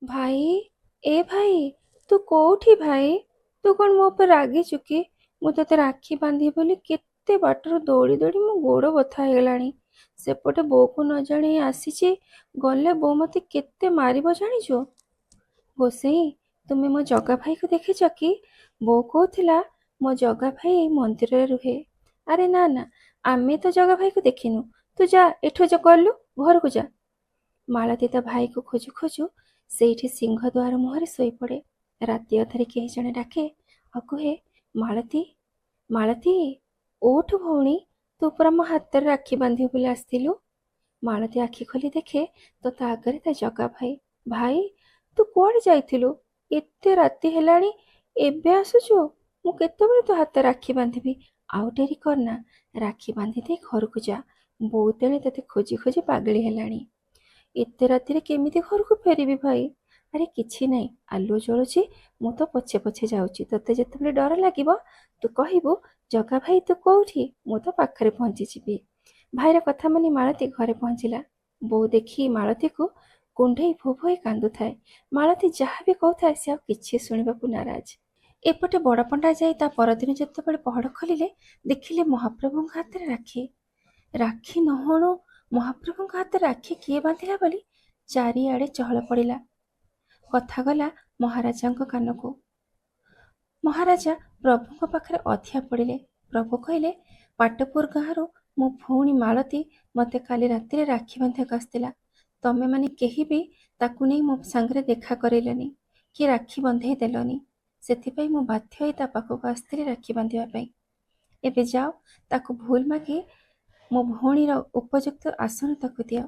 ଭାଇ, ଏ ଭାଇ, ତୁ କୋଉଠି ଭାଇ? ତୁ କଣ ମୋ ଉପରେ ରାଗିଛୁ କି? ମୁଁ ତତେ ରାକ୍ଷୀ ବାନ୍ଧିବି ବୋଲି କେତେ ବାଟରୁ ଦୌଡ଼ି ଦୌଡ଼ି ମୋ ଗୋଡ଼ ବଥା ହେଇଗଲାଣି। ସେପଟେ ବୋଉକୁ ନ ଜଣେଇ ଆସିଛି, ଗଲେ ବୋଉ ମତେ କେତେ ମାରିବ ଜାଣିଛୁ? ଗୋସେଇଁ, ତୁମେ ମୋ ଜଗା ଭାଇକୁ ଦେଖିଛ କି? ବୋଉ କହୁଥିଲା ମୋ ଜଗା ଭାଇ ଏଇ ମନ୍ଦିରରେ ରୁହେ। ଆରେ ନା ନା, ଆମେ ତ ଜଗା ଭାଇକୁ ଦେଖିନୁ। ତୁ ଯା ଏଠୁ ଯା, ଗଲୁ ଘରକୁ ଯା। ମାଳତୀ ତା ଭାଇକୁ ଖୋଜୁ ଖୋଜୁ ସେଇଠି ସିଂହ ଦୁଆର ମୁହଁରେ ଶୋଇପଡ଼େ। ରାତି ଅଧରେ କେହି ଜଣେ ଡାକେ ଆଉ କୁହେ, ମାଳତୀ, ମାଳତୀ, ଉଠୁ ଭଉଣୀ, ତୁ ପରା ମୋ ହାତରେ ରାକ୍ଷୀ ବାନ୍ଧିବୁ ବୋଲି ଆସିଥିଲୁ। ମାଳତୀ ଆଖି ଖୋଲି ଦେଖେ ତ ତା ଆଗରେ ତା ଜଗା ଭାଇ। ଭାଇ, ତୁ କୁଆଡ଼େ ଯାଇଥିଲୁ? ଏତେ ରାତି ହେଲାଣି, ଏବେ ଆସୁଛୁ? ମୁଁ କେତେବେଳେ ତୋ ହାତରେ ରାକ୍ଷୀ ବାନ୍ଧିବି? ଆଉ ଡେରି କରନା, ରାକ୍ଷୀ ବାନ୍ଧି ଦେଇ ଘରକୁ ଯା। ବୋଉ ତେଣେ ତତେ ଖୋଜି ଖୋଜି ପାଗଳି ହେଲାଣି। ଏତେ ରାତିରେ କେମିତି ଘରକୁ ଫେରିବି ଭାଇ? ଆରେ କିଛି ନାହିଁ, ଆଲୁଅ ଜଳୁଛି, ମୁଁ ତ ପଛେ ପଛେ ଯାଉଛି। ତତେ ଯେତେବେଳେ ଡର ଲାଗିବ ତୁ କହିବୁ, ଜଗା ଭାଇ ତୁ କୋଉଠି? ମୁଁ ତ ପାଖରେ ପହଞ୍ଚିଯିବି। ଭାଇର କଥା ମାନି ମାଳତୀ ଘରେ ପହଞ୍ଚିଲା। ବୋଉ ଦେଖି ମାଳତୀକୁ କୁଣ୍ଢେଇ ଭୋଭୋଇ କାନ୍ଦୁଥାଏ। ମାଳତୀ ଯାହା ବି କହୁଥାଏ ସେ ଆଉ କିଛି ଶୁଣିବାକୁ ନାରାଜ। ଏପଟେ ବଡ଼ ପଣ୍ଡା ଯାଇ ତା ପରଦିନ ଯେତେବେଳେ ପହଡ଼ ଖୋଲିଲେ, ଦେଖିଲେ ମହାପ୍ରଭୁଙ୍କ ହାତରେ ରାକ୍ଷୀ। ରାକ୍ଷୀ ନହଣୁ ମହାପ୍ରଭୁଙ୍କ ହାତରେ ରାକ୍ଷୀ କିଏ ବାନ୍ଧିଲା ବୋଲି ଚାରିଆଡ଼େ ଚହଳ ପଡ଼ିଲା। କଥା ଗଲା ମହାରାଜାଙ୍କ କାନକୁ। ମହାରାଜା ପ୍ରଭୁଙ୍କ ପାଖରେ ଅଧିଆ ପଡ଼ିଲେ। ପ୍ରଭୁ କହିଲେ, ପାଟପୁର ଗାଁରୁ ମୋ ଭଉଣୀ ମାଳତୀ ମୋତେ କାଲି ରାତିରେ ରାକ୍ଷୀ ବାନ୍ଧିବାକୁ ଆସିଥିଲା। ତମେମାନେ କେହି ବି ତାକୁ ନେଇ ମୋ ସାଙ୍ଗରେ ଦେଖା କରେଇଲନି କି ରାକ୍ଷୀ ବନ୍ଧେଇ ଦେଲନି। ସେଥିପାଇଁ ମୁଁ ବାଧ୍ୟ ହୋଇ ତା ପାଖକୁ ଆସିଥିଲି ରାକ୍ଷୀ ବାନ୍ଧିବା ପାଇଁ। ଏବେ ଯାଅ, ତାକୁ ଭୁଲ ମାଗି ମୋ ଭଉଣୀର ଉପଯୁକ୍ତ ଆସନ ତାକୁ ଦିଅ।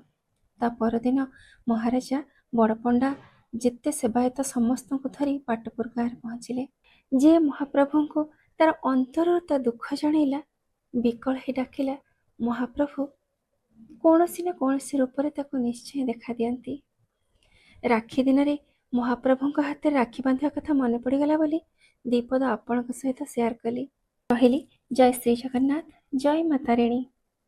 ତା ପରଦିନ ମହାରାଜା, ବଡ଼ପଣ୍ଡା, ଯେତେ ସେବାୟତ ସମସ୍ତଙ୍କୁ ଧରି ପାଟପୁର ଗାଁରେ ପହଞ୍ଚିଲେ। ଯିଏ ମହାପ୍ରଭୁଙ୍କୁ ତାର ଅନ୍ତରରୁ ତା ଦୁଃଖ ଜଣେଇଲା, ବିକଳ ହେଇ ଡାକିଲା, ମହାପ୍ରଭୁ କୌଣସି ନା କୌଣସି ରୂପରେ ତାକୁ ନିଶ୍ଚୟ ଦେଖା ଦିଅନ୍ତି। ରାକ୍ଷୀ ଦିନରେ ମହାପ୍ରଭୁଙ୍କ ହାତରେ ରାକ୍ଷୀ ବାନ୍ଧିବା କଥା ମନେ ପଡ଼ିଗଲା ବୋଲି ଦୀପଦ ଆପଣଙ୍କ ସହିତ ସେୟାର କଲି। ରହିଲି। ଜୟ ଶ୍ରୀ ଜଗନ୍ନାଥ, ଜୟ ମାତା ରାଣୀ।